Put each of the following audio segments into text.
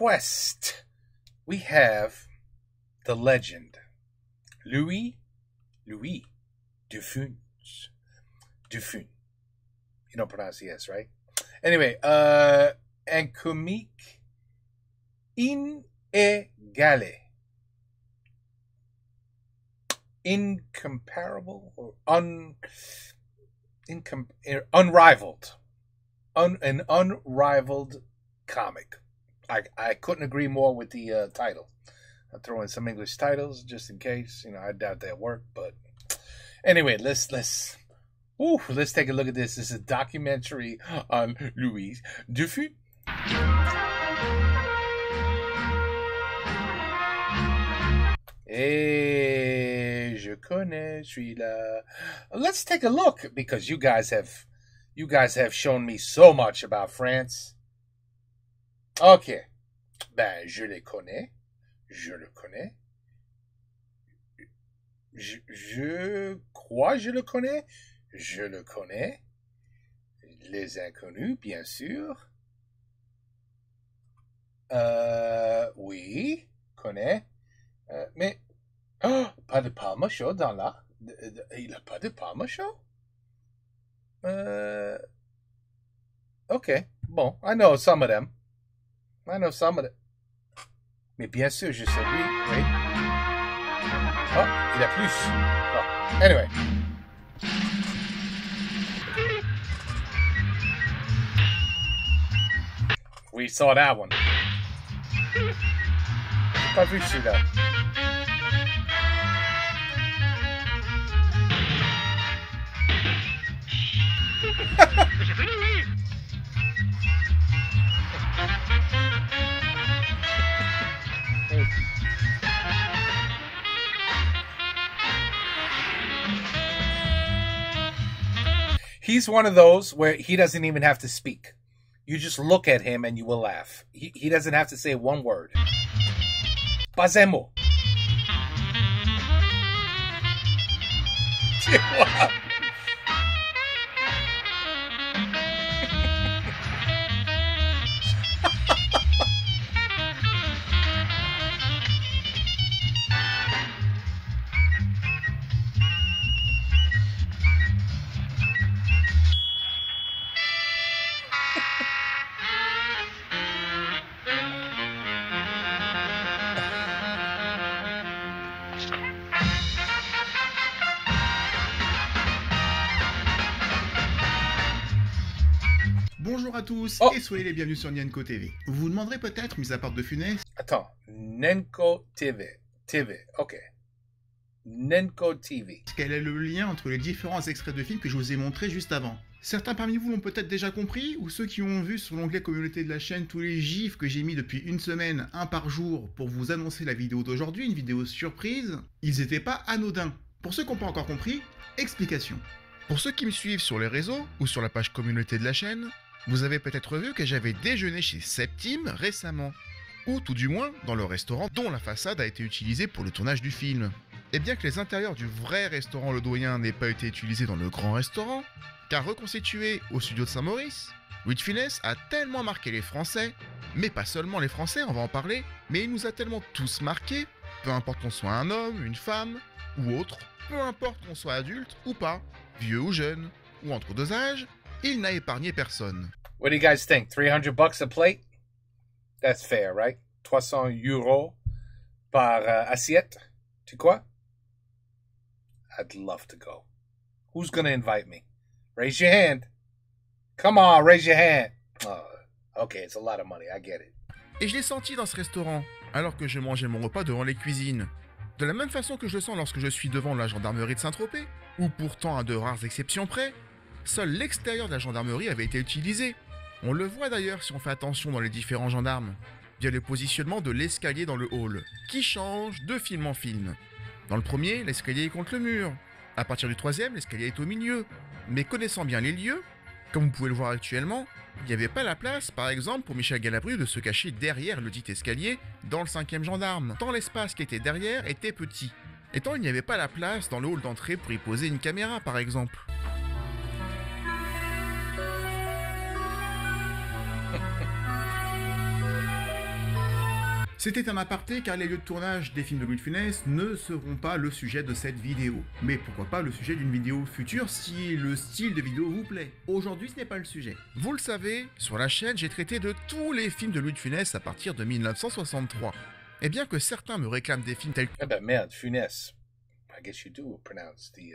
quest, we have the legend, Louis Dufuns. Dufun. You don't pronounce the S, right? Anyway, un comique inégalé. Incomparable or unrivaled. An unrivaled comic. I couldn't agree more with the title. I'll throw in some English titles just in case. You know, I doubt that work, but anyway, let's take a look at this. This is a documentary on Louis Dufun. Hey, je connais celui-là. Let's take a look because you guys have shown me so much about France. Okay. Ben, je le connais. Je le connais. Je crois que je le connais. Je le connais. Les inconnus, bien sûr. Oui, connais. Mais, pas de Palma Show dans là. Il n'a pas de Palma Show? Okay, bon, I know some of them. Mais bien sûr, je sais, oui. Oh, il a plus. Oh, anyway. We saw that one. J'ai pas vu celui-là. He's one of those where he doesn't even have to speak. You just look at him and you will laugh. He doesn't have to say one word. Pas un mot. Wow. Bonjour à tous et soyez les bienvenus sur Nienko TV. Vous vous demanderez peut-être, mis à part de Funès... Attends, Nenko TV. Ok. Nenko TV. Quel est le lien entre les différents extraits de films que je vous ai montrés juste avant? Certains parmi vous l'ont peut-être déjà compris, ou ceux qui ont vu sur l'onglet communauté de la chaîne tous les gifs que j'ai mis depuis une semaine, un par jour, pour vous annoncer la vidéo d'aujourd'hui, une vidéo surprise, ils n'étaient pas anodins. Pour ceux qui n'ont pas encore compris, explication. Pour ceux qui me suivent sur les réseaux, ou sur la page communauté de la chaîne, vous avez peut-être vu que j'avais déjeuné chez Septime récemment, ou tout du moins dans le restaurant dont la façade a été utilisée pour le tournage du film. Et bien que les intérieurs du vrai restaurant Le Doyen n'aient pas été utilisés dans le grand restaurant, car reconstitué au studio de Saint-Maurice, Louis de Funès a tellement marqué les Français, mais pas seulement les Français, on va en parler, mais il nous a tellement tous marqués, peu importe qu'on soit un homme, une femme, ou autre, peu importe qu'on soit adulte ou pas, vieux ou jeune, ou entre deux âges, il n'a épargné personne. What do you guys think? $300 a plate? That's fair, right? 300 euros par assiette? Tu crois? I'd love to go. Who's gonna invite me? Raise your hand. Come on, raise your hand. Oh, okay, it's a lot of money, I get it. Et je l'ai senti dans ce restaurant, alors que je mangeais mon repas devant les cuisines. De la même façon que je le sens lorsque je suis devant la gendarmerie de Saint-Tropez, où pourtant à de rares exceptions près, seul l'extérieur de la gendarmerie avait été utilisé. On le voit d'ailleurs si on fait attention dans les différents gendarmes, via le positionnement de l'escalier dans le hall, qui change de film en film. Dans le premier, l'escalier est contre le mur. À partir du troisième, l'escalier est au milieu. Mais connaissant bien les lieux, comme vous pouvez le voir actuellement, il n'y avait pas la place, par exemple, pour Michel Galabru de se cacher derrière le dit escalier dans le 5e gendarme, tant l'espace qui était derrière était petit. Et tant il n'y avait pas la place dans le hall d'entrée pour y poser une caméra, par exemple. C'était un aparté car les lieux de tournage des films de Louis de Funès ne seront pas le sujet de cette vidéo. Mais pourquoi pas le sujet d'une vidéo future si le style de vidéo vous plaît. Aujourd'hui ce n'est pas le sujet. Vous le savez, sur la chaîne j'ai traité de tous les films de Louis de Funès à partir de 1963. Et bien que certains me réclament des films tels Ah ben merde, Funès. I guess you do pronounce the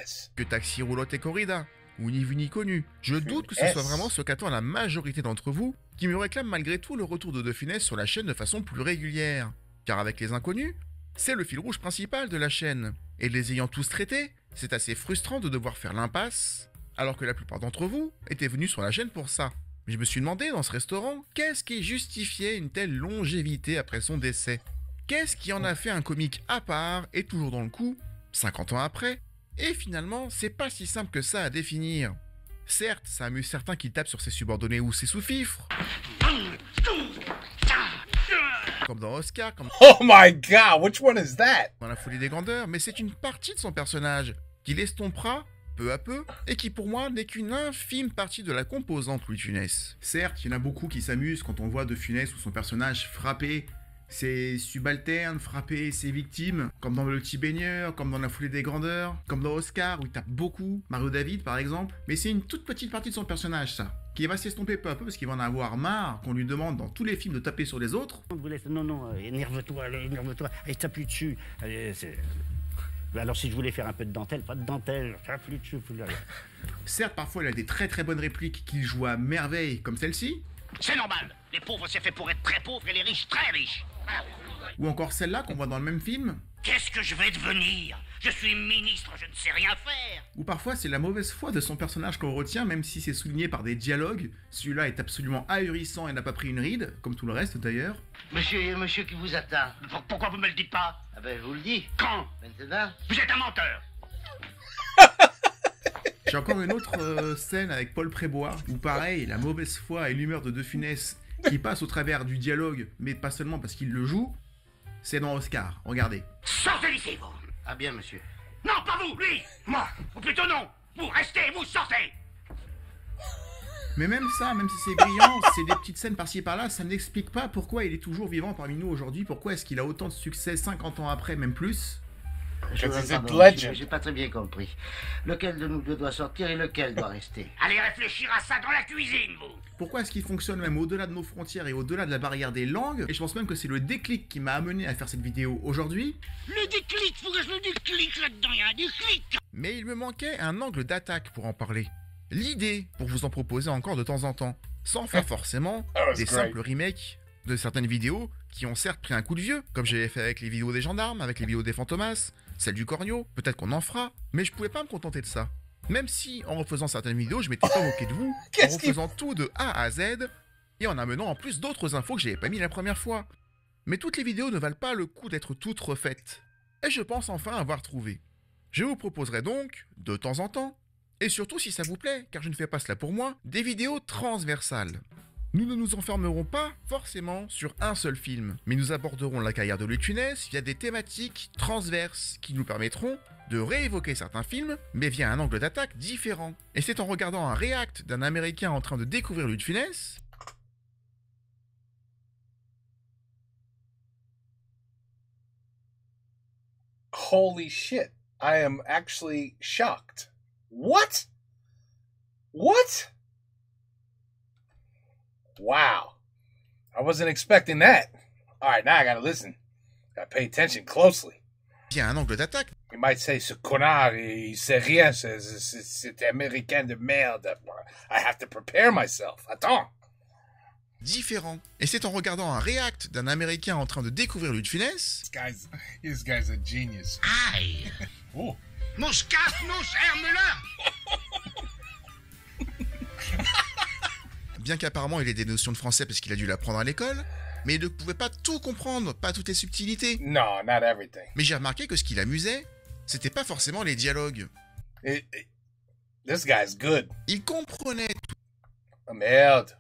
S. que Taxi, Roulotte et Corrida, ou Ni vu ni connu, je doute que ce soit vraiment ce qu'attend la majorité d'entre vous qui me réclament malgré tout le retour de Funès sur la chaîne de façon plus régulière. Car avec les inconnus, c'est le fil rouge principal de la chaîne. Et les ayant tous traités, c'est assez frustrant de devoir faire l'impasse, alors que la plupart d'entre vous étaient venus sur la chaîne pour ça. Je me suis demandé dans ce restaurant, qu'est-ce qui justifiait une telle longévité après son décès? Qu'est-ce qui en a fait un comique à part et toujours dans le coup, 50 ans après? Et finalement, c'est pas si simple que ça à définir. Certes, ça amuse certains qui tapent sur ses subordonnés ou ses sous-fifres, comme dans Oscar, comme Oh my god, which one is that? dans La Folie des Grandeurs, mais c'est une partie de son personnage qui l'estompera peu à peu et qui pour moi n'est qu'une infime partie de la composante Louis de Funès. Certes, il y en a beaucoup qui s'amusent quand on voit De Funès ou son personnage frapper ses subalternes, frapper ses victimes, comme dans Le Petit Baigneur, comme dans La Folie des Grandeurs, comme dans Oscar où il tape beaucoup, Mario David par exemple, mais c'est une toute petite partie de son personnage ça, qui va s'estomper peu à peu parce qu'il va en avoir marre qu'on lui demande dans tous les films de taper sur les autres. On vous laisse, non, énerve-toi, allez, tape lui dessus. Allez, alors si je voulais faire un peu de dentelle, pas de dentelle, tape lui dessus. Certes, parfois il a des très bonnes répliques qu'il joue à merveille, comme celle-ci, C'est normal, les pauvres c'est fait pour être très pauvres et les riches très riches. ou encore celle-là qu'on voit dans le même film, Qu'est-ce que je vais devenir? Je suis ministre, je ne sais rien faire. ou parfois c'est la mauvaise foi de son personnage qu'on retient, même si c'est souligné par des dialogues. Celui-là est absolument ahurissant et n'a pas pris une ride, comme tout le reste d'ailleurs. Monsieur, il y a un monsieur qui vous attend. Pourquoi vous me le dites pas? Ah ben, je vous le dis. Quand? Maintenant. Vous êtes un menteur. J'ai encore une autre scène avec Paul Prébois, où pareil, la mauvaise foi et l'humeur de Funès qui passe au travers du dialogue, mais pas seulement parce qu'il le joue, c'est dans Oscar, regardez. Sortez d'ici, vous. Ah bien, monsieur. Non, pas vous, lui. Moi. Ou plutôt non. Vous restez, vous sortez. Mais même ça, même si c'est brillant, c'est des petites scènes par-ci par-là, ça n'explique pas pourquoi il est toujours vivant parmi nous aujourd'hui, pourquoi est-ce qu'il a autant de succès 50 ans après, même plus. Je Because vous it's a pardon, legend. j'ai pas très bien compris. Lequel de nous deux doit sortir et lequel doit rester? Allez réfléchir à ça dans la cuisine, vous. Pourquoi est-ce qu'il fonctionne même au-delà de nos frontières et au-delà de la barrière des langues? Et je pense même que c'est le déclic qui m'a amené à faire cette vidéo aujourd'hui. Le déclic, faut que je le déclic là-dedans, il y a un déclic. Mais il me manquait un angle d'attaque pour en parler. L'idée pour vous en proposer encore de temps en temps, sans faire forcément That was des great. simples remakes de certaines vidéos qui ont certes pris un coup de vieux, comme j'avais fait avec les vidéos des gendarmes, avec les vidéos des Fantomas, celle du Cornio, peut-être qu'on en fera, mais je pouvais pas me contenter de ça. Même si, en refaisant certaines vidéos, je m'étais pas moqué de vous, en Qu'est-ce qu'il- refaisant tout de A à Z, et en amenant en plus d'autres infos que j'avais pas mis la première fois. Mais toutes les vidéos ne valent pas le coup d'être toutes refaites. Et je pense enfin avoir trouvé. Je vous proposerai donc, de temps en temps, et surtout si ça vous plaît, car je ne fais pas cela pour moi, des vidéos transversales. Nous ne nous enfermerons pas forcément sur un seul film, mais nous aborderons la carrière de Louis de Funès via des thématiques transverses qui nous permettront de réévoquer certains films, mais via un angle d'attaque différent. Et c'est en regardant un react d'un Américain en train de découvrir Louis de Funès Holy shit. I am actually shocked. What? What? Wow. I wasn't expecting that. All right, now I gotta listen. Gotta pay attention closely. via un angle d'attaque You might say, ce connard, il sait rien, c'est américain de merde. I have to prepare myself. Attends. différent. Et c'est en regardant un react d'un Américain en train de découvrir Louis de Funès This guy's a genius. Aïe. Oh. Mouscas, herme-la. bien qu'apparemment il ait des notions de français parce qu'il a dû l'apprendre à l'école, mais il ne pouvait pas tout comprendre, pas toutes les subtilités. No, not everything. Mais j'ai remarqué que ce qui l'amusait, c'était pas forcément les dialogues. This guy's good. Il comprenait Oh, merde.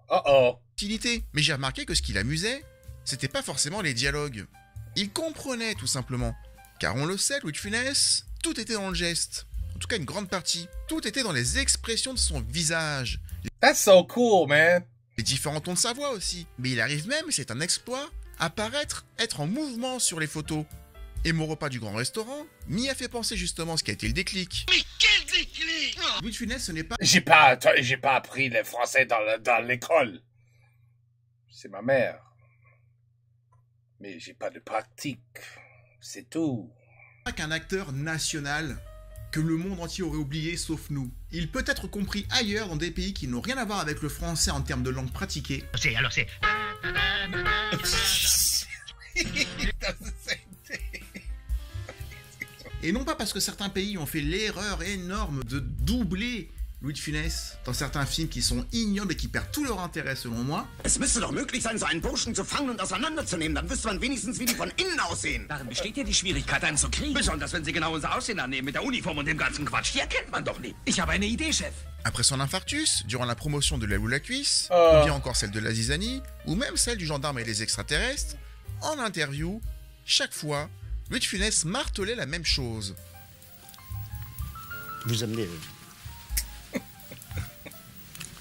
Uh-oh. subtilité, mais j'ai remarqué que ce qui l'amusait, c'était pas forcément les dialogues. Il comprenait tout simplement. Car on le sait, Louis de Funès, tout était dans le geste. En tout cas une grande partie. Tout était dans les expressions de son visage. That's so cool, man. les différents tons de sa voix aussi. Mais il arrive même, c'est un exploit, à paraître, être en mouvement sur les photos. Et mon repas du grand restaurant m'y a fait penser justement ce qui a été le déclic. Mais quel déclic! Louis de Funès, ce n'est pas... J'ai pas appris le français dans l'école. C'est ma mère. Mais j'ai pas de pratique. C'est tout. qu'un acteur national que le monde entier aurait oublié sauf nous. Il peut être compris ailleurs dans des pays qui n'ont rien à voir avec le français en termes de langue pratiquée. Alors c'est... Et non pas parce que certains pays ont fait l'erreur énorme de doubler Louis de Funès dans certains films qui sont ignobles et qui perdent tout leur intérêt selon moi. Es müsste doch möglich sein, so einen Burschen zu fangen und auseinanderzunehmen. Dann wüsste man wenigstens, wie die von innen aussehen. Darin besteht ja die Schwierigkeit, einen zu kriegen. Besonders, wenn sie genau unser Aussehen annehmen, mit der Uniform und dem ganzen Quatsch. Die erkennt man doch nicht. Ich habe eine Idee, Chef. Après son infarctus, durant la promotion de l'aile ou la cuisse, ou bien encore celle de la zizanie, ou même celle du gendarme et les extraterrestres, en interview, chaque fois, Louis de Funès martelait la même chose. Vous amenez...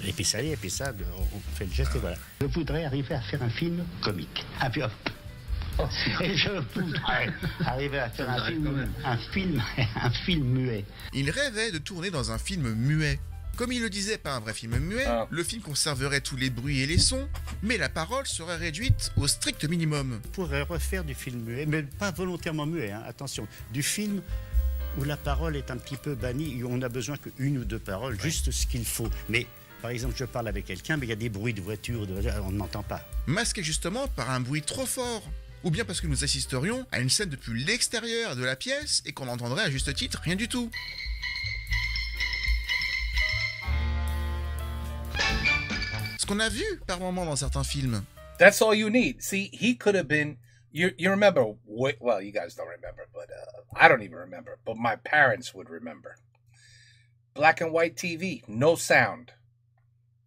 Et puis ça y est, et puis ça, on fait le geste et voilà. Je voudrais arriver à faire un film comique. Et je voudrais arriver à faire un film muet. Il rêvait de tourner dans un film muet. Comme il le disait, pas un vrai film muet, le film conserverait tous les bruits et les sons, mais la parole serait réduite au strict minimum. On pourrait refaire du film muet, mais pas volontairement muet, hein, attention. Du film où la parole est un petit peu bannie, où on n'a besoin qu'une ou deux paroles, juste ce qu'il faut. Mais par exemple, je parle avec quelqu'un, mais il y a des bruits de voiture, on ne m'entend pas. Masqué justement par un bruit trop fort, ou bien parce que nous assisterions à une scène depuis l'extérieur de la pièce et qu'on entendrait à juste titre rien du tout. Ce qu'on a vu par moments dans certains films. That's all you need. See, he could have been. You remember? Well, you guys don't remember, but I don't even remember. But my parents would remember. Black and white TV, no sound.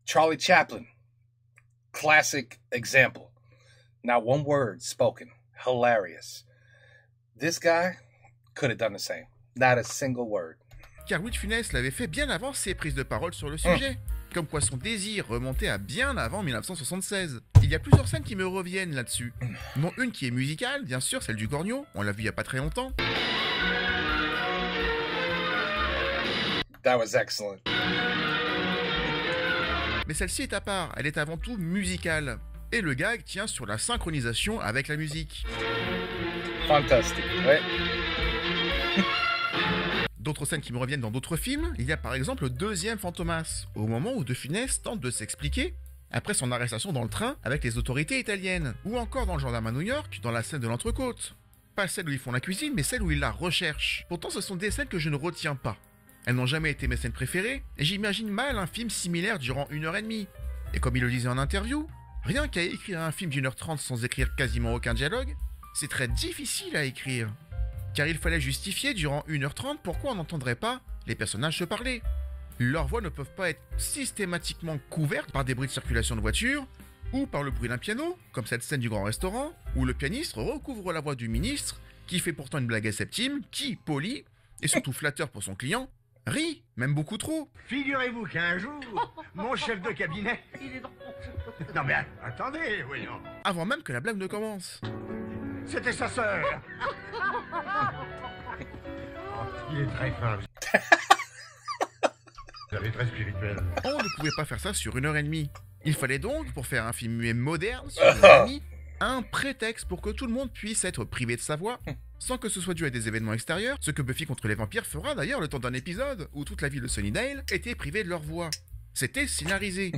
Charlie Chaplin, classic example. Not one word spoken. Hilarious. This guy could have done the same. Not a single word. Car Louis de Funès l'avait fait bien avant ses prises de parole sur le sujet. Comme quoi son désir remontait à bien avant 1976. Il y a plusieurs scènes qui me reviennent là-dessus. Dont une qui est musicale, bien sûr, celle du Cornio. On l'a vu il y a pas très longtemps. That was excellent. Mais celle-ci est à part, elle est avant tout musicale. Et le gag tient sur la synchronisation avec la musique. Fantastic, ouais. D'autres scènes qui me reviennent dans d'autres films, il y a par exemple le deuxième Fantomas, au moment où De Funès tente de s'expliquer après son arrestation dans le train avec les autorités italiennes, ou encore dans Le Gendarme à New York, dans la scène de l'entrecôte. Pas celle où ils font la cuisine, mais celle où ils la recherchent. Pourtant ce sont des scènes que je ne retiens pas. Elles n'ont jamais été mes scènes préférées, et j'imagine mal un film similaire durant 1h30. Et comme il le disait en interview, rien qu'à écrire un film d'1h30 sans écrire quasiment aucun dialogue, c'est très difficile à écrire. Car il fallait justifier durant 1h30 pourquoi on n'entendrait pas les personnages se parler. Leurs voix ne peuvent pas être systématiquement couvertes par des bruits de circulation de voiture, ou par le bruit d'un piano, comme cette scène du grand restaurant, où le pianiste recouvre la voix du ministre, qui fait pourtant une blague aseptime, qui, poli, et surtout flatteur pour son client, rit, même beaucoup trop. Figurez-vous qu'un jour, mon chef de cabinet... Non mais attendez, voyons. Avant même que la blague ne commence. C'était sa sœur. Il est très fin. Il est très spirituel. On ne pouvait pas faire ça sur 1h30. Il fallait donc, pour faire un film muet moderne sur 1h30, un prétexte pour que tout le monde puisse être privé de sa voix, sans que ce soit dû à des événements extérieurs, ce que Buffy contre les vampires fera d'ailleurs le temps d'un épisode où toute la ville de Sunnydale était privée de leur voix. C'était scénarisé.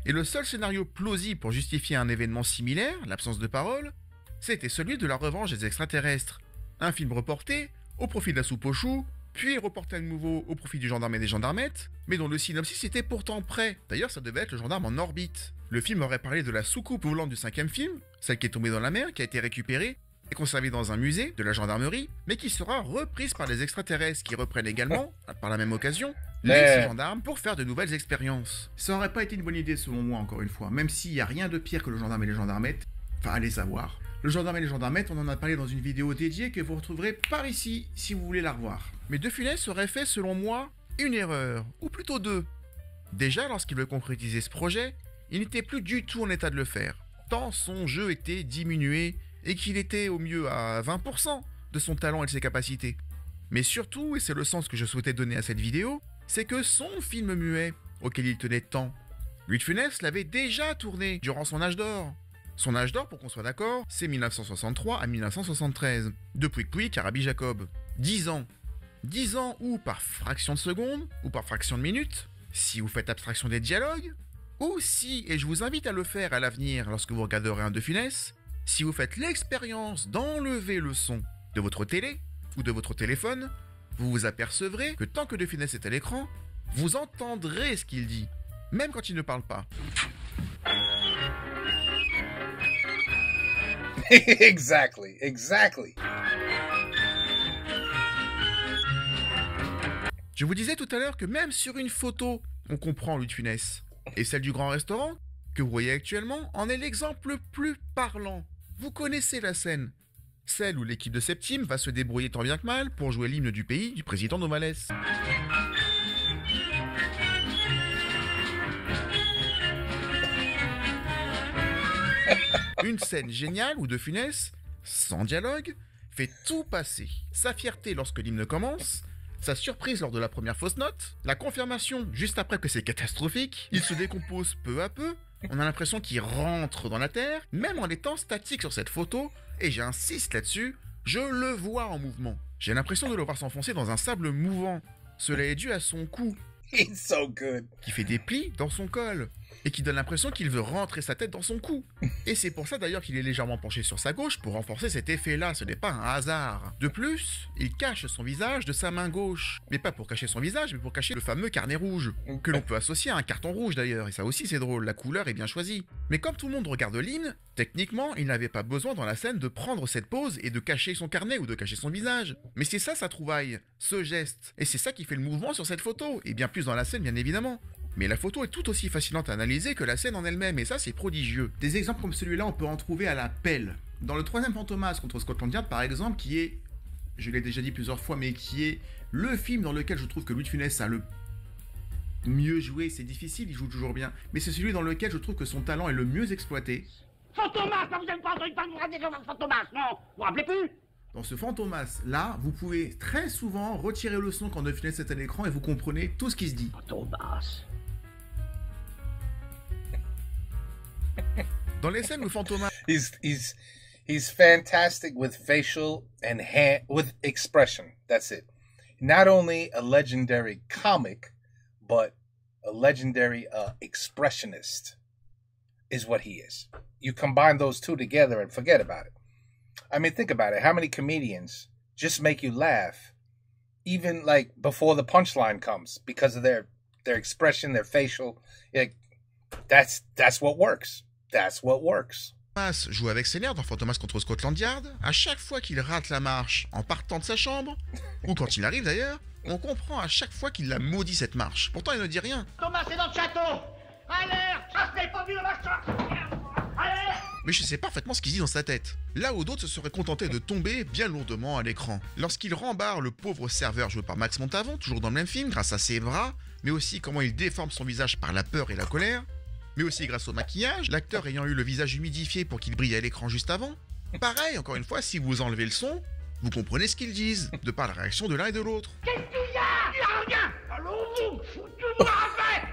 Et le seul scénario plausible pour justifier un événement similaire, l'absence de parole, c'était celui de la revanche des extraterrestres. Un film reporté au profit de la soupe aux choux, puis reporté à nouveau au profit du gendarme et des gendarmettes, mais dont le synopsis était pourtant prêt. D'ailleurs, ça devait être le gendarme en orbite. Le film aurait parlé de la soucoupe volante du 5e film, celle qui est tombée dans la mer, qui a été récupérée et conservée dans un musée de la gendarmerie, mais qui sera reprise par les extraterrestres qui reprennent également, par la même occasion, les gendarmes pour faire de nouvelles expériences. Ça aurait pas été une bonne idée selon moi, encore une fois, même s'il n'y a rien de pire que le gendarme et les gendarmettes, enfin allez savoir. Le gendarme et les gendarmettes, on en a parlé dans une vidéo dédiée que vous retrouverez par ici, si vous voulez la revoir. Mais De Funès aurait fait, selon moi, une erreur, ou plutôt deux. Déjà, lorsqu'il veut concrétiser ce projet, il n'était plus du tout en état de le faire, tant son jeu était diminué et qu'il était au mieux à 20% de son talent et de ses capacités. Mais surtout, et c'est le sens que je souhaitais donner à cette vidéo, c'est que son film muet, auquel il tenait tant, Louis de Funès l'avait déjà tourné durant son âge d'or. Son âge d'or, pour qu'on soit d'accord, c'est 1963 à 1973, de Pouic Pouic à Rabbi Jacob. 10 ans. 10 ans où, par fraction de seconde, ou par fraction de minute, si vous faites abstraction des dialogues, ou si, et je vous invite à le faire à l'avenir lorsque vous regarderez un de Funès, si vous faites l'expérience d'enlever le son de votre télé ou de votre téléphone, vous vous apercevrez que tant que de Funès est à l'écran, vous entendrez ce qu'il dit, même quand il ne parle pas. Exactly. Je vous disais tout à l'heure que même sur une photo, on comprend Louis de Funès. Et celle du grand restaurant, que vous voyez actuellement, en est l'exemple le plus parlant. Vous connaissez la scène. Celle où l'équipe de Septime va se débrouiller tant bien que mal pour jouer l'hymne du pays du président Nomalès. Une scène géniale où De Funès, sans dialogue, fait tout passer. Sa fierté lorsque l'hymne commence, sa surprise lors de la première fausse note, la confirmation juste après que c'est catastrophique, il se décompose peu à peu, on a l'impression qu'il rentre dans la terre, même en étant statique sur cette photo, et j'insiste là-dessus, je le vois en mouvement. J'ai l'impression de le voir s'enfoncer dans un sable mouvant. Cela est dû à son cou, He's so good. qui fait des plis dans son col, et qui donne l'impression qu'il veut rentrer sa tête dans son cou. Et c'est pour ça d'ailleurs qu'il est légèrement penché sur sa gauche pour renforcer cet effet-là, ce n'est pas un hasard. De plus, il cache son visage de sa main gauche. Mais pas pour cacher son visage, mais pour cacher le fameux carnet rouge, que l'on peut associer à un carton rouge d'ailleurs, et ça aussi c'est drôle, la couleur est bien choisie. Mais comme tout le monde regarde l'hymne, techniquement, il n'avait pas besoin dans la scène de prendre cette pose et de cacher son carnet ou de cacher son visage. Mais c'est ça sa trouvaille, ce geste, et c'est ça qui fait le mouvement sur cette photo, et bien plus dans la scène bien évidemment. Mais la photo est tout aussi fascinante à analyser que la scène en elle-même, et ça c'est prodigieux. Des exemples comme celui-là, on peut en trouver à la pelle. Dans le troisième Fantomas contre Scotland Yard par exemple, qui est, je l'ai déjà dit plusieurs fois, mais qui est le film dans lequel je trouve que Louis de Funès a le mieux joué, c'est difficile, il joue toujours bien, mais c'est celui dans lequel je trouve que son talent est le mieux exploité. Fantomas, vous n'avez pas entendu parler de Fantomas, non? Vous vous rappelez plus? Dans ce Fantomas-là, vous pouvez très souvent retirer le son quand De Funès est à l'écran et vous comprenez tout ce qui se dit. Fantomas. Dans les scènes où Fantomas He's fantastic with facial and with expression. That's it. Not only a legendary comic, but a legendary expressionist is what he is. You combine those two together and forget about it. I mean, think about it. How many comedians just make you laugh, even like before the punchline comes, because of their expression, their facial. That's what works. That's what works. joue avec ses nerfs dans Fantomas contre Scotland Yard, à chaque fois qu'il rate la marche en partant de sa chambre, ou quand il arrive d'ailleurs, on comprend à chaque fois qu'il la maudit cette marche. Pourtant il ne dit rien. Thomas est dans le château. Alerte, ça n'est pas vu le machin. Alerte. Mais je sais parfaitement ce qu'il dit dans sa tête. Là où d'autres se seraient contentés de tomber bien lourdement à l'écran. Lorsqu'il rembarre le pauvre serveur joué par Max Montavon, toujours dans le même film, grâce à ses bras, mais aussi comment il déforme son visage par la peur et la colère, mais aussi grâce au maquillage, l'acteur ayant eu le visage humidifié pour qu'il brille à l'écran juste avant. Pareil, encore une fois, si vous enlevez le son, vous comprenez ce qu'ils disent, de par la réaction de l'un et de l'autre. Qu'est-ce qu'il y a? Il y a rien. Allons-vous, foutu-moi avec.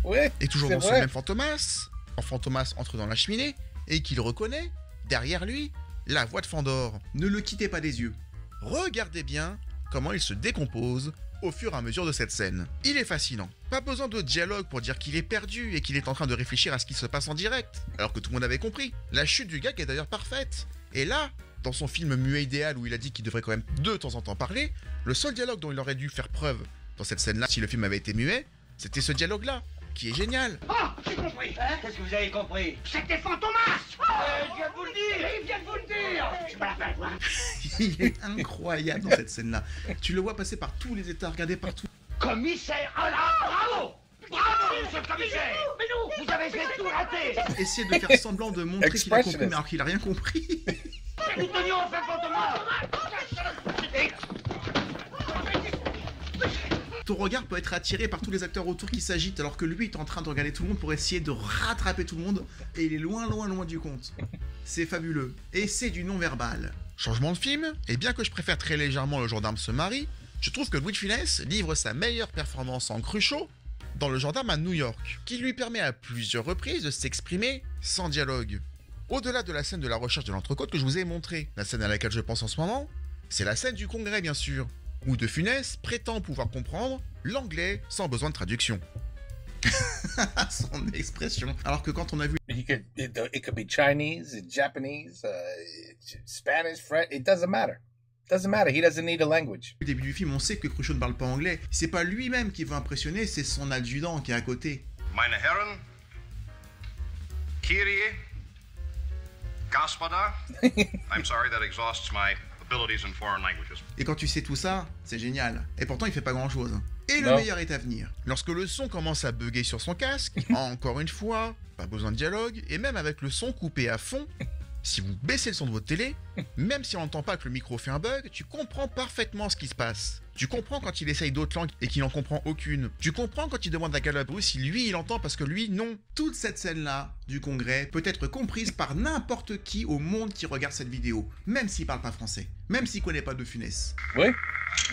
Ouais, et toujours c'est dans ce vrai. même Fantomas, quand Fantomas entre dans la cheminée, et qu'il reconnaît, derrière lui, la voix de Fandor. Ne le quittez pas des yeux. Regardez bien comment il se décompose au fur et à mesure de cette scène. Il est fascinant. Pas besoin de dialogue pour dire qu'il est perdu et qu'il est en train de réfléchir à ce qui se passe en direct, alors que tout le monde avait compris. La chute du gag est d'ailleurs parfaite. Et là, dans son film muet idéal où il a dit qu'il devrait quand même de temps en temps parler, le seul dialogue dont il aurait dû faire preuve dans cette scène-là, si le film avait été muet, c'était ce dialogue-là, qui est génial. Oh, j'ai compris. Qu'est-ce que vous avez compris? C'était Fantomas. Je viens de vous le dire. Il vient de vous le dire. Je pas la peine, moi. Il est incroyable dans cette scène-là. Tu le vois passer par tous les états, regarder partout. Commissaire. Ah là, bravo. Bravo, monsieur le commissaire. Mais tout. Vous avez fait tout rater. Essayer de faire semblant de montrer qu'il a compris, mais alors qu'il a rien compris. Nous tenions en fin de moi. Ton regard peut être attiré par tous les acteurs autour qui s'agitent alors que lui est en train de regarder tout le monde pour essayer de rattraper tout le monde et il est loin du compte. C'est fabuleux. Et c'est du non-verbal. Changement de film, et bien que je préfère très légèrement Le Gendarme se marie, je trouve que Louis de Funès livre sa meilleure performance en Cruchot dans Le Gendarme à New York, qui lui permet à plusieurs reprises de s'exprimer sans dialogue. Au-delà de la scène de la recherche de l'entrecôte que je vous ai montrée, la scène à laquelle je pense en ce moment, c'est la scène du Congrès bien sûr, où De Funès prétend pouvoir comprendre l'anglais sans besoin de traduction. Son expression. Alors que quand on a vu... It could be Chinese, Japanese, Spanish, French, it doesn't matter. Doesn't matter, he doesn't need a language. Au début du film, on sait que Cruchot ne parle pas anglais. C'est pas lui-même qui veut impressionner, c'est son adjudant qui est à côté. Meine Herren, Kyrie, Gospoda, I'm sorry that exhausts my abilities in foreign languages. Et quand tu sais tout ça, c'est génial. Et pourtant, il fait pas grand-chose. Et le meilleur est à venir. Lorsque le son commence à bugger sur son casque, encore une fois, pas besoin de dialogue, et même avec le son coupé à fond, si vous baissez le son de votre télé, même si on n'entend pas que le micro fait un bug, tu comprends parfaitement ce qui se passe. Tu comprends quand il essaye d'autres langues et qu'il n'en comprend aucune. Tu comprends quand il demande à Galabru si lui il entend parce que lui non. Toute cette scène-là du Congrès peut être comprise par n'importe qui au monde qui regarde cette vidéo, même s'il parle pas français, même s'il connaît pas De Funès. Oui.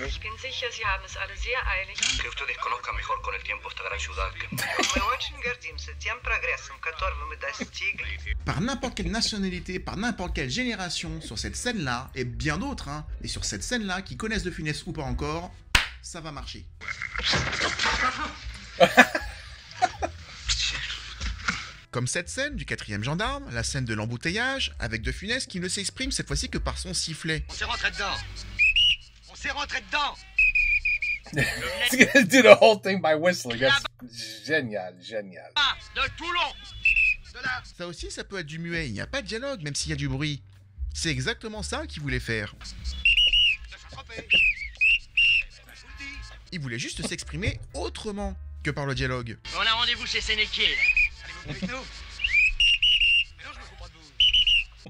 Ich bin sicher, Sie haben es alle sehr eilig. Que usted conozca mejor con el tiempo esta gran ciudad que... Мы очень гордимся тем прогрессом, которого мы достигли. Par n'importe quelle nationalité, par n'importe quelle génération, sur cette scène-là, et bien d'autres, hein, et sur cette scène-là, qui connaissent De Funès ou pas encore, ça va marcher. Comme cette scène du 4e gendarme, la scène de l'embouteillage, avec De Funès qui ne s'exprime cette fois-ci que par son sifflet. On s'est rentré dedans. On s'est rentré dedans. He's gonna do the whole thing by whistling. That's génial, génial. Ah, de Toulon. De là. Ça aussi, ça peut être du muet, il n'y a pas de dialogue, même s'il y a du bruit. C'est exactement ça qu'il voulait faire. Il voulait juste s'exprimer autrement que par le dialogue. On a rendez-vous chez Sénéquier. Allez-vous avec nous?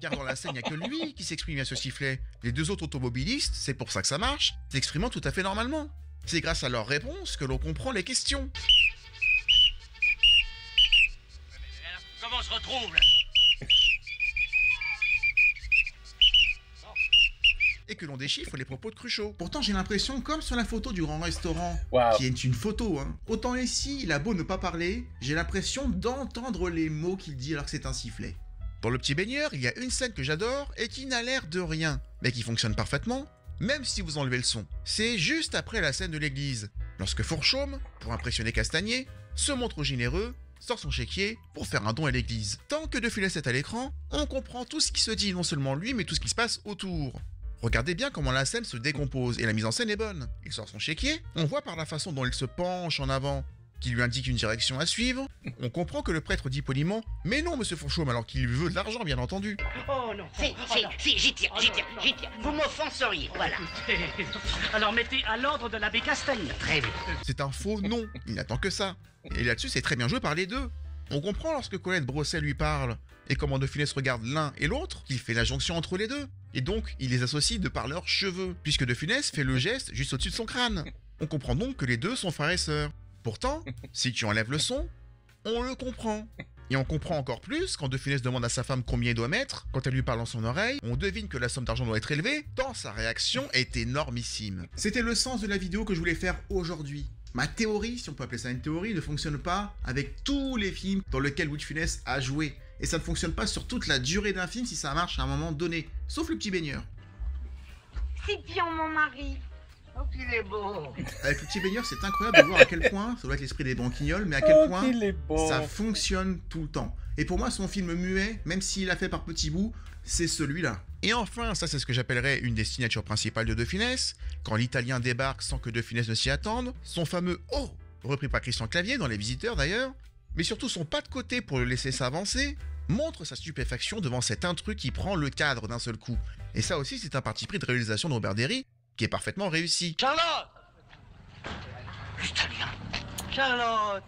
Car dans la scène, il n'y a que lui qui s'exprime à ce sifflet. Les deux autres automobilistes, c'est pour ça que ça marche, s'expriment tout à fait normalement. C'est grâce à leurs réponses que l'on comprend les questions. Comment on se retrouve là? Et que l'on déchiffre les propos de Cruchot. Pourtant, j'ai l'impression, comme sur la photo du grand restaurant, Wow. qui est une photo, hein. Autant ici, il a beau ne pas parler, j'ai l'impression d'entendre les mots qu'il dit alors que c'est un sifflet. Dans Le Petit Baigneur, il y a une scène que j'adore et qui n'a l'air de rien, mais qui fonctionne parfaitement, même si vous enlevez le son. C'est juste après la scène de l'église, lorsque Fourchaume, pour impressionner Castagnier, se montre généreux, sort son chéquier pour faire un don à l'église. Tant que De Funès est à l'écran, on comprend tout ce qui se dit, non seulement lui, mais tout ce qui se passe autour. Regardez bien comment la scène se décompose, et la mise en scène est bonne. Il sort son chéquier, on voit par la façon dont il se penche en avant, qui lui indique une direction à suivre, on comprend que le prêtre dit poliment « Mais non, monsieur Fourchaume, alors qu'il veut de l'argent, bien entendu !» Oh non. Si, j'y tiens. Vous m'offenseriez, voilà. Alors mettez à l'ordre de l'abbé Castagne. Très bien. C'est un faux non, il n'attend que ça. Et là-dessus, c'est très bien joué par les deux. On comprend lorsque Colette Brosset lui parle, et comment De Funès regarde l'un et l'autre, qu'il fait la jonction entre les deux. Et donc, il les associe de par leurs cheveux, puisque De Funès fait le geste juste au-dessus de son crâne. On comprend donc que les deux sont frères et sœurs. Pourtant, si tu enlèves le son, on le comprend. Et on comprend encore plus quand De Funès demande à sa femme combien il doit mettre. Quand elle lui parle dans son oreille, on devine que la somme d'argent doit être élevée, tant sa réaction est énormissime. C'était le sens de la vidéo que je voulais faire aujourd'hui. Ma théorie, si on peut appeler ça une théorie, ne fonctionne pas avec tous les films dans lesquels Louis de Funès a joué. Et ça ne fonctionne pas sur toute la durée d'un film si ça marche à un moment donné. Sauf Le Petit Baigneur. C'est bien mon mari. Oh, qu'il est beau. Avec Le Petit Baigneur, c'est incroyable de voir à quel point, ça doit être l'esprit des banquignoles, mais à quel point ça fonctionne tout le temps. Et pour moi, son film muet, même s'il l'a fait par petits bouts, c'est celui-là. Et enfin, ça c'est ce que j'appellerais une des signatures principales de De Funès, quand l'Italien débarque sans que De Funès ne s'y attende, son fameux « Oh !» repris par Christian Clavier dans Les Visiteurs d'ailleurs, mais surtout son pas de côté pour le laisser s'avancer, montre sa stupéfaction devant cet intrus qui prend le cadre d'un seul coup. Et ça aussi, c'est un parti pris de réalisation de Robert Derry, qui est parfaitement réussi. Charlotte. L'italien. Charlotte.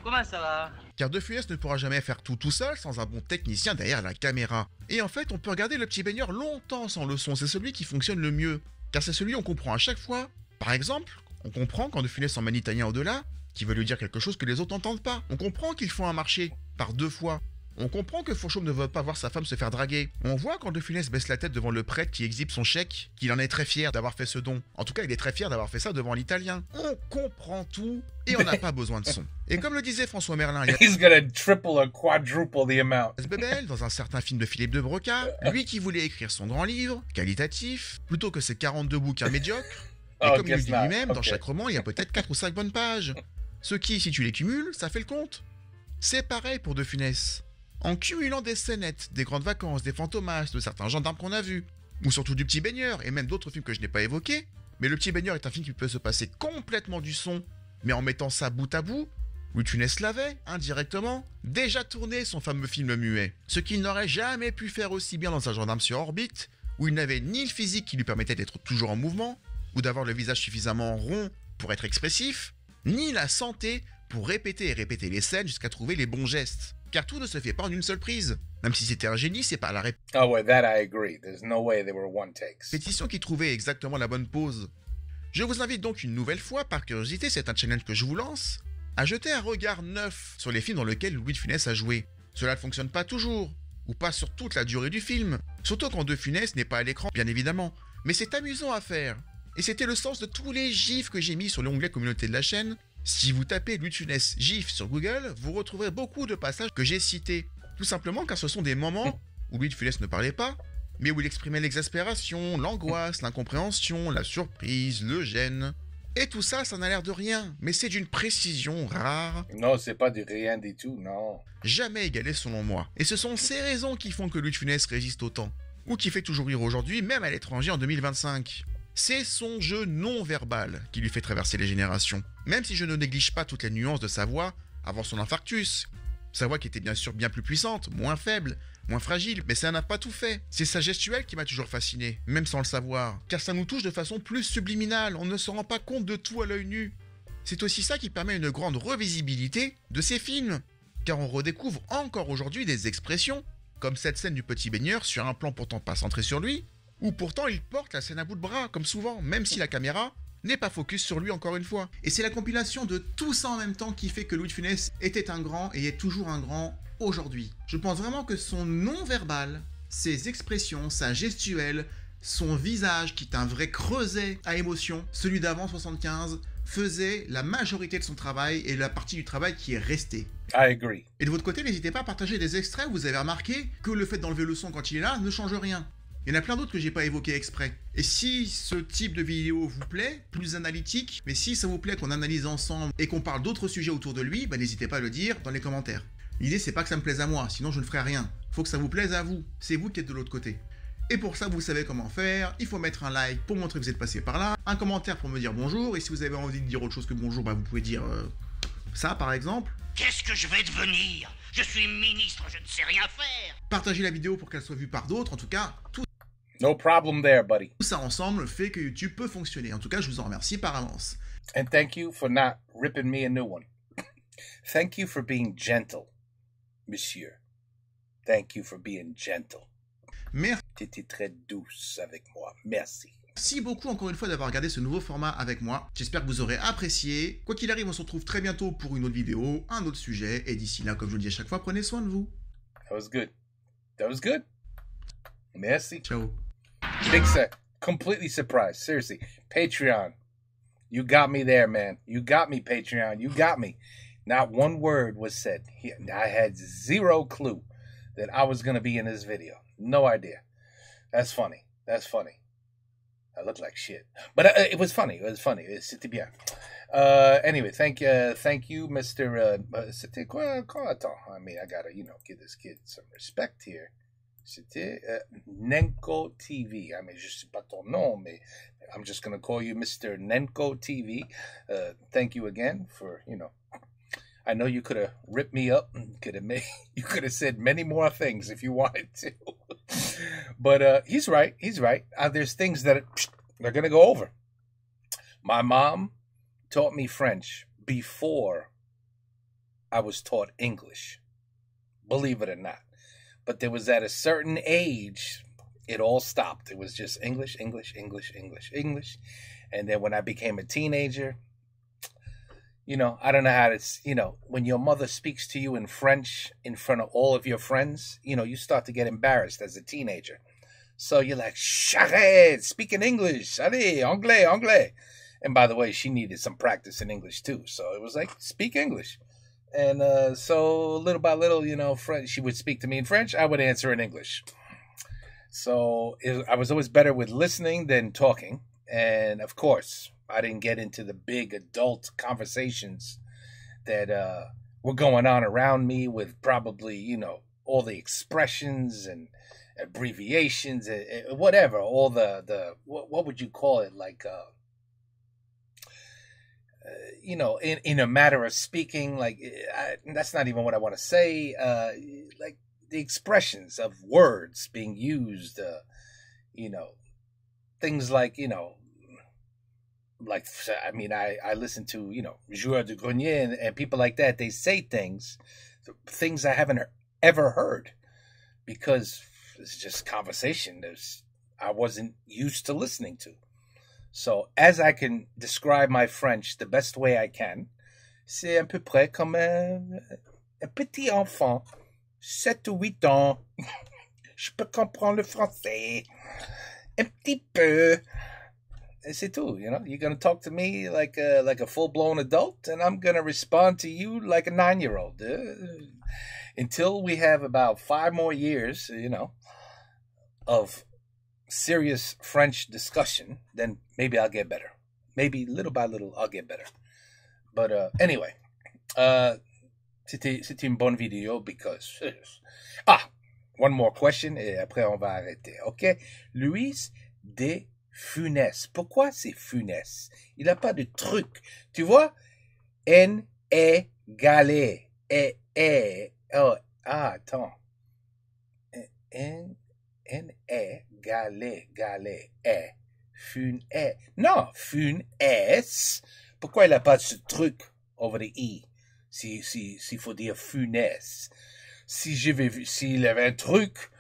Comment ça va? car De Funès ne pourra jamais faire tout seul sans un bon technicien derrière la caméra. Et en fait, on peut regarder Le Petit Baigneur longtemps sans le son, c'est celui qui fonctionne le mieux, car c'est celui qu'on comprend à chaque fois. Par exemple, on comprend quand De Funès emmène Italien au-delà, qui veut lui dire quelque chose que les autres n'entendent pas. On comprend qu'ils font un marché, par 2 fois. On comprend que Fauchaume ne veut pas voir sa femme se faire draguer. On voit quand De Funès baisse la tête devant le prêtre qui exhibe son chèque, qu'il en est très fier d'avoir fait ce don. En tout cas, il est très fier d'avoir fait ça devant l'Italien. On comprend tout et on n'a pas besoin de son. Et comme le disait François Merlin, il y a He's gonna triple or quadruple the amount. Bebel dans un certain film de Philippe de Broca, lui qui voulait écrire son grand livre, qualitatif, plutôt que ses 42 bouquins médiocres. Et comme il le dit lui-même, dans chaque roman, il y a peut-être 4 ou 5 bonnes pages. Ce qui, si tu les cumules, ça fait le compte. C'est pareil pour De Funès. En cumulant des scénettes, des grandes vacances, des fantomas, de certains gendarmes qu'on a vus, ou surtout du Petit Baigneur, et même d'autres films que je n'ai pas évoqués, mais Le Petit Baigneur est un film qui peut se passer complètement du son, mais en mettant ça bout à bout, Louis de Funès l'avait, indirectement, déjà tourné son fameux film muet. Ce qu'il n'aurait jamais pu faire aussi bien dans Un gendarme sur orbite, où il n'avait ni le physique qui lui permettait d'être toujours en mouvement, ou d'avoir le visage suffisamment rond pour être expressif, ni la santé pour répéter et répéter les scènes jusqu'à trouver les bons gestes. Car tout ne se fait pas en une seule prise. Même si c'était un génie, c'est pas la Oh, well, that I agree. There's no way they were one takes. répétition qui trouvait exactement la bonne pause. Je vous invite donc une nouvelle fois, par curiosité, c'est un challenge que je vous lance, à jeter un regard neuf sur les films dans lesquels Louis de Funès a joué. Cela ne fonctionne pas toujours, ou pas sur toute la durée du film, surtout quand De Funès n'est pas à l'écran, bien évidemment. Mais c'est amusant à faire. Et c'était le sens de tous les gifs que j'ai mis sur l'onglet communauté de la chaîne. Si vous tapez Louis de Funès gif sur Google, vous retrouverez beaucoup de passages que j'ai cités. Tout simplement car ce sont des moments où Louis de Funès ne parlait pas, mais où il exprimait l'exaspération, l'angoisse, l'incompréhension, la surprise, le gêne. Et tout ça, ça n'a l'air de rien, mais c'est d'une précision rare. Non, c'est pas du rien du tout, non. Jamais égalée selon moi. Et ce sont ces raisons qui font que Louis de Funès résiste autant. Ou qui fait toujours rire aujourd'hui, même à l'étranger en 2025. C'est son jeu non-verbal qui lui fait traverser les générations. Même si je ne néglige pas toutes les nuances de sa voix avant son infarctus. Sa voix qui était bien sûr bien plus puissante, moins faible, moins fragile, mais ça n'a pas tout fait. C'est sa gestuelle qui m'a toujours fasciné, même sans le savoir. Car ça nous touche de façon plus subliminale, on ne se rend pas compte de tout à l'œil nu. C'est aussi ça qui permet une grande revisibilité de ces films. Car on redécouvre encore aujourd'hui des expressions, comme cette scène du Petit Baigneur sur un plan pourtant pas centré sur lui, où pourtant il porte la scène à bout de bras, comme souvent, même si la caméra n'est pas focus sur lui encore une fois. Et c'est la compilation de tout ça en même temps qui fait que Louis de Funès était un grand et est toujours un grand aujourd'hui. Je pense vraiment que son non-verbal, ses expressions, sa gestuelle, son visage qui est un vrai creuset à émotion, celui d'avant 75, faisait la majorité de son travail et la partie du travail qui est restée. I agree. Et de votre côté, n'hésitez pas à partager des extraits où vous avez remarqué que le fait d'enlever le son quand il est là ne change rien. Il y en a plein d'autres que j'ai pas évoqué exprès. Et si ce type de vidéo vous plaît, plus analytique, mais si ça vous plaît qu'on analyse ensemble et qu'on parle d'autres sujets autour de lui, bah n'hésitez pas à le dire dans les commentaires. L'idée c'est pas que ça me plaise à moi, sinon je ne ferai rien. Faut que ça vous plaise à vous, c'est vous qui êtes de l'autre côté. Et pour ça, vous savez comment faire, il faut mettre un like pour montrer que vous êtes passé par là, un commentaire pour me dire bonjour, et si vous avez envie de dire autre chose que bonjour, bah vous pouvez dire ça par exemple. Qu'est-ce que je vais devenir? Je suis ministre, je ne sais rien faire. Partagez la vidéo pour qu'elle soit vue par d'autres, en tout cas, No problem there, buddy. tout ça ensemble fait que YouTube peut fonctionner. En tout cas, je vous en remercie par avance. And thank you for not ripping me a new one. Thank you for being gentle, monsieur. Thank you for being gentle. Merci. T'étais très douce avec moi. Merci. Merci beaucoup encore une fois d'avoir regardé ce nouveau format avec moi. J'espère que vous aurez apprécié. Quoi qu'il arrive, on se retrouve très bientôt pour une autre vidéo, un autre sujet. Et d'ici là, comme je le dis à chaque fois, prenez soin de vous. That was good. That was good. Merci. Ciao. Big set. Completely surprised. Seriously. Patreon. You got me there, man. You got me, Patreon. You got me. Not one word was said. I had zero clue that I was going to be in this video. No idea. That's funny. That's funny. I look like shit. But it was funny. It was funny. C'était bien. Anyway, thank you, Mr. C'était quoi? I mean, I gotta, give this kid some respect here. C'était Nenko TV. I mean, je sais pas ton nom, mais I'm just gonna call you Mr. Nenko TV. Thank you again for, I know you could have ripped me up and you could have said many more things if you wanted to. But he's right. He's right. There's things that they're going to go over. My mom taught me French before I was taught English, believe it or not. But there was at a certain age, it all stopped. It was just English, English, English, English, English. And then when I became a teenager, I don't know how to, when your mother speaks to you in French in front of all of your friends, you start to get embarrassed as a teenager. So you're like, Charette, speak in English. Allez, anglais, anglais. And by the way, she needed some practice in English too. So it was like, speak English. And so little by little, she would speak to me in French. I would answer in English. So I was always better with listening than talking. And of course, I didn't get into the big adult conversations that were going on around me with probably, all the expressions and abbreviations and whatever, all the what would you call it? Like, in a matter of speaking, like, that's not even what I want to say. Like the expressions of words being used, things like, like, I mean, I listen to, Joueur de Grenier and people like that. They say things I haven't ever heard because it's just conversation I wasn't used to listening to. So as I can describe my French the best way I can, c'est à peu près comme un petit enfant, 7 ou 8 ans. Je peux comprendre le français un petit peu. C'est tout, You're going to talk to me like a full-blown adult, and I'm going to respond to you like a 9-year-old. Until we have about 5 more years, of serious French discussion, then maybe I'll get better. Maybe little by little, I'll get better. But anyway, c'était une bonne vidéo because... one more question, et après on va arrêter, ok? Louis de Funès. Pourquoi c'est Funès? Il n'a pas de truc. Tu vois? N égalé. Attends. N égalé. Funès. Non, Funès. Pourquoi il n'a pas ce truc over the I? S'il faut dire Funès. S'il avait un truc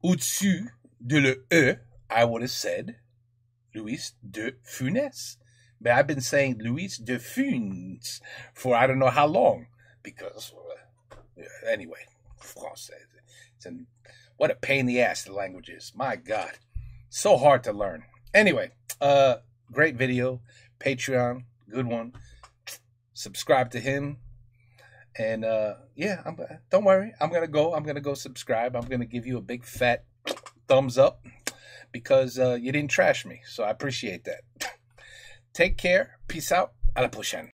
au-dessus de le E, I would have said Louis de Funès. But I've been saying Louis de Funès for I don't know how long. Because, anyway, Français. What a pain in the ass the language is. My God. So hard to learn. Anyway, great video. Patreon, good one. Subscribe to him. And, don't worry. I'm going to go subscribe. I'm going to give you a big fat thumbs up because you didn't trash me. So I appreciate that. Take care. Peace out. À la prochaine.